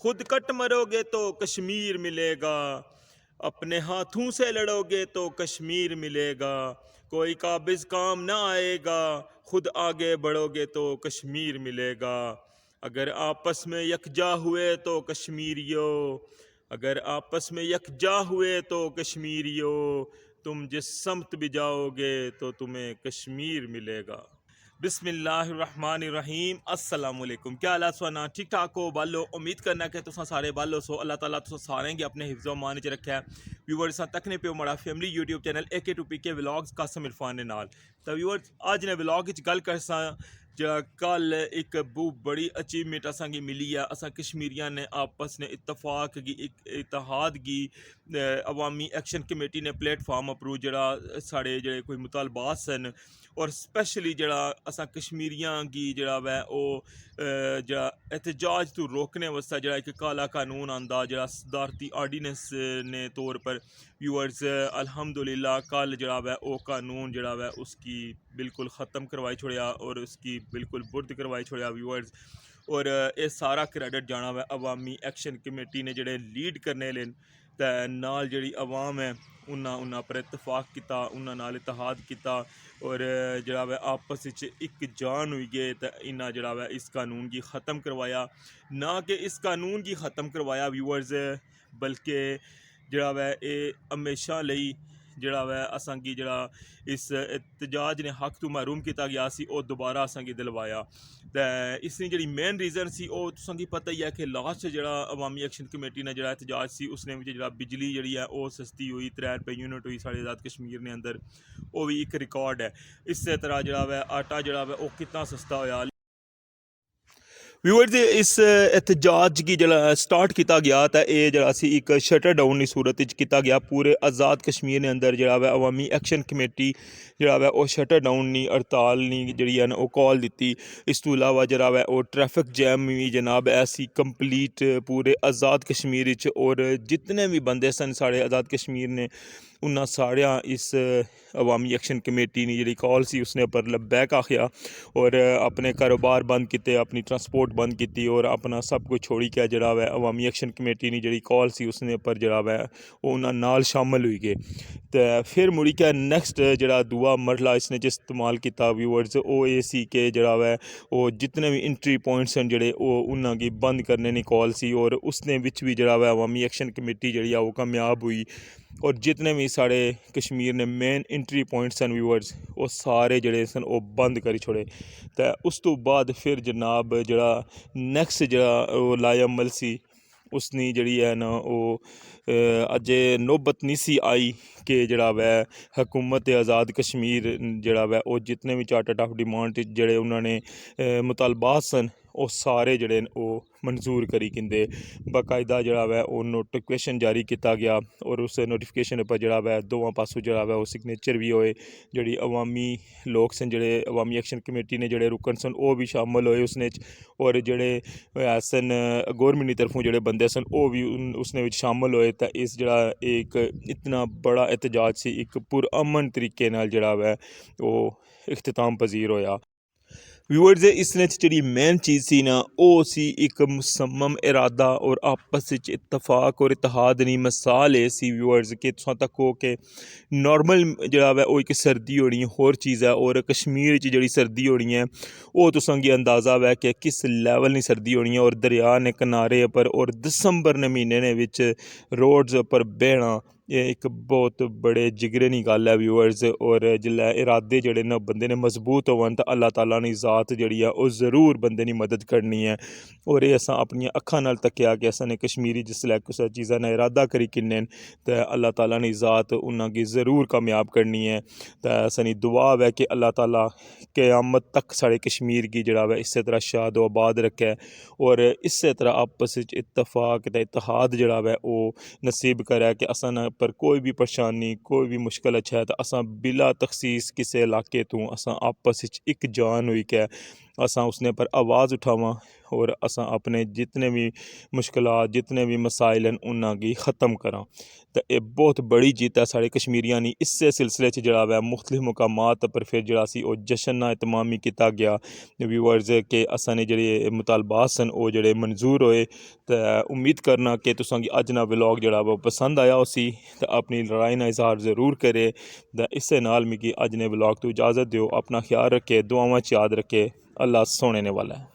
खुद कट मरोगे तो कश्मीर मिलेगा, अपने हाथों से लड़ोगे तो कश्मीर मिलेगा। कोई काबिज काम ना आएगा, खुद आगे बढ़ोगे तो कश्मीर मिलेगा। अगर आपस में यकजा हुए तो कश्मीरियो, अगर आपस में यकजा हुए तो कश्मीरियो, तुम जिस समत भी जाओगे तो तुम्हें कश्मीर मिलेगा। बिस्मिल्लाहिर्रहमानिर्रहीम। अस्सलाम वालेकुम। क्या हाल सुना ठीक ठाक हो बालो? उम्मीद करना कि तुम सारे बालो सो अल्लाह ताला तुम सारे अपने हिफ्ज़ व मान च रखा है। व्यूअर्स तकने पे मड़ा family YouTube channel AK to PK vlogs Qasim Irfan ने नाल। तो व्यूअर्स आज ने व्लॉग च गल करसा जो कल एक बड़ी अचीवमेंट असा की मिली है। असा कश्मीरियां ने आपस ने इतफाक की इतिहाद की अवामी एक्शन कमेटी ने प्लेटफार्म अप्रूव जरा साढ़े जो कोई मुतालबात सन और स्पैशली जरा असा कश्मीरियां की जरा वै जरा एहतजाज तो रोकने वास्ते जरा एक काला कानून आंदा जरा सदारती आर्डीनेंस ने तौर पर व्यूअर्स अल्हम्दुलिल्लाह कल जरा वै ओ कानून जरा वै उसकी बिल्कुल ख़त्म करवाई छोड़िया और उसकी बिल्कुल बुर्द करवाई छोड़िया व्यूअर्स। और ये सारा क्रेडिट जाना वै अवामी एक्शन कमेटी ने जेह्ड़े लीड करने लेन ते नाल जेह्ड़ी अवाम है उन्ना पर इतफाक किया, उन्ना नाल इतिहाद किया और जरा वै आपस च इक जान हुई गए ते इन्ना जरा वै इस कानून की ख़त्म करवाया। ना कि इस कानून की ख़त्म करवाया व्यूअर्स, बल्कि जरा वै ये हमेशा लई जरा वै असां की जरा इस एहतजाज ने हक तो महरूम किया गया सी और दोबारा असां की दिलवाया। ते इसकी जी मेन रीज़न सी वो तुसां की पता ही है कि लास्ट जरा अवामी एक्शन कमेटी ने जरा एहतजाज सी उसने जरा बिजली जी है वो सस्ती हुई 3 रुपए यूनिट हुई साढ़े आज़ाद कश्मीर ने अंदर, वो भी एक रिकॉर्ड है। इस तरह जरा वै आटा जरा वै वो कितना सस्ता होया। व्यूअर्स इस एहतजाज की जरा स्टार्ट किया गया तो ये जरा सी एक शटर डाउन की सूरत किया गया पूरे आज़ाद कश्मीर ने अंदर जरा वै अवामी एक्शन कमेटी जरा वै वो शटर डाउन नी हड़ताल नी जी है वो कॉल दी। इस तो इलावा जरा वै वो ट्रैफिक जैम भी जनाब ऐसी कंप्लीट पूरे आज़ाद कश्मीर और जितने भी बंदे सन साढ़े आज़ाद कश्मीर ने उन्ना साढ़िया इस अवामी एक्शन कमेटी ने जी कॉल सी उसने पर लब्बैक आखिया और अपने कारोबार बंद किए, अपनी ट्रांसपोर्ट बंद की और अपना सब कुछ छोड़ी के जरा वै अवामी एक्शन कमेटी ने जी कॉल सी उसने पर जरा वै उन्होंने नाल शामिल हुई गए। तो फिर मुड़ी के नैक्सट जरा दूआ मरला इसने च इस्तेमाल किया व्यूअर्स वो ये सी कि जरा वै वो जितने भी इंट्री पॉइंट्स हैं जड़े उन्होंने बंद करने की कॉल सी और उसने बिच भी जरा वै अवामी एक्शन कमेटी जी वो कामयाब हुई और जितने भी साढ़े कश्मीर ने मेन इंट्री पॉइंट सन व्यूअर्स वो सारे जड़े सन वो बंद करी छोड़े। तो उस तो बाद फिर जनाब जरा नैक्सट जरा लायामल सी उसनी जड़ी है ना वो अजे नौबत नहीं सी आई कि जड़ा वै हुकूमत आज़ाद कश्मीर जड़ा वै वो जितने भी चार्टर ऑफ डिमांड जड़े उन्होंने मुतालबात सन वो सारे जड़े वो मंजूर करी किंदे बाकायदा जड़ा वै वो नोटिफिकेशन जारी किया गया और उस नोटिफिकेशन पर जड़ा वै दोवां पासों जड़ा वै वो सिग्नेचर भी होए। जड़ी अवामी लोग सन जड़े अवामी एक्शन कमेटी ने जड़े रुकन सन वो भी शामिल होए उसने और जड़े सन गौरमेंट की तरफों जड़े बंदे सन वो भी उसने शामिल होए। तो इस जड़ा एक इतना बड़ा एहतजाज सी एक पुरअमन तरीके नाल जड़ा वै वो इख्तिताम पजीर होया। व्यूअर्स इसने जी मेन चीज़ सी ना वो सी एक मुसम्मम इरादा और आपस इतफाक और इतिहाद नी मिसाल है सी व्यूअर्स कि तुसां तक हो कि नॉर्मल जड़ा वै वो एक सर्दी होनी होर चीज़ है और कश्मीर जी सर्दी होनी है वो तुसां गी अंदाज़ा वै कि किस लैवल की सर्दी होनी है और दरिया ने किनारे पर और दिसंबर ने महीने ने विच रोड्स पर बहना ये एक बहुत बड़े जिगरे की गल है व्यूअर्स। और जिल्लै इरादे जड़े न बंदे ने मजबूत होवन तो अल्लाह ताला ने ज़ात जड़ी है वो ज़रूर बंदे की मदद करनी है। और ये असां अपनी अखां नाल तक्या कि असां ने कश्मीरी जिसलै कुसै चीज़ा ने इरादा करी किन्ने तो अल्लाह ताला ने ज़ात उन्होंने ज़रूर कामयाब करनी है। तो सानी दुआ है कि अल्लाह ताला क़यामत तक साढ़े कश्मीर की जड़ा वै इस तरह शाद आबाद रखे और इस तरह आपस इतफाक ते इतिहाद जड़ा वै वो नसीब करे कि असां पर कोई भी परेशानी कोई भी मुश्किल अच्छा है तो असां बिला तखसीस किसी इलाके तो असां आपस एक जान हुई के असां उसने पर आवाज़ उठावां और असां अपने जितने भी मुश्किलात जितने भी मसाइल न उन्हां गी ख़त्म करां। तो ये बहुत बड़ी जित्त है साढ़े कश्मीरियां दी। इस्सै सिलसिले च जेह्ड़ा वै मुख्तलिफ मुकामात पर फिर जेह्ड़ा सी ओह् जश्न एहतमामी कीता गया। व्यूअर्स के असां ने जेह्ड़े मुतालबात सन ओह् जेह्ड़े मंजूर होए। ते उम्मीद करना कि तुसां गी अज्ज दा व्लॉग जेह्ड़ा वा पसंद आया उसी ते अपनी राय दा इजहार ज़रूर करे। ते इस्सै नाल मिगी अज्ज ने व्लॉग तो इजाज़त दियो। अपना ख्याल रखे, दुआवां च याद रखे। अल्लाह सोने ने वाला है।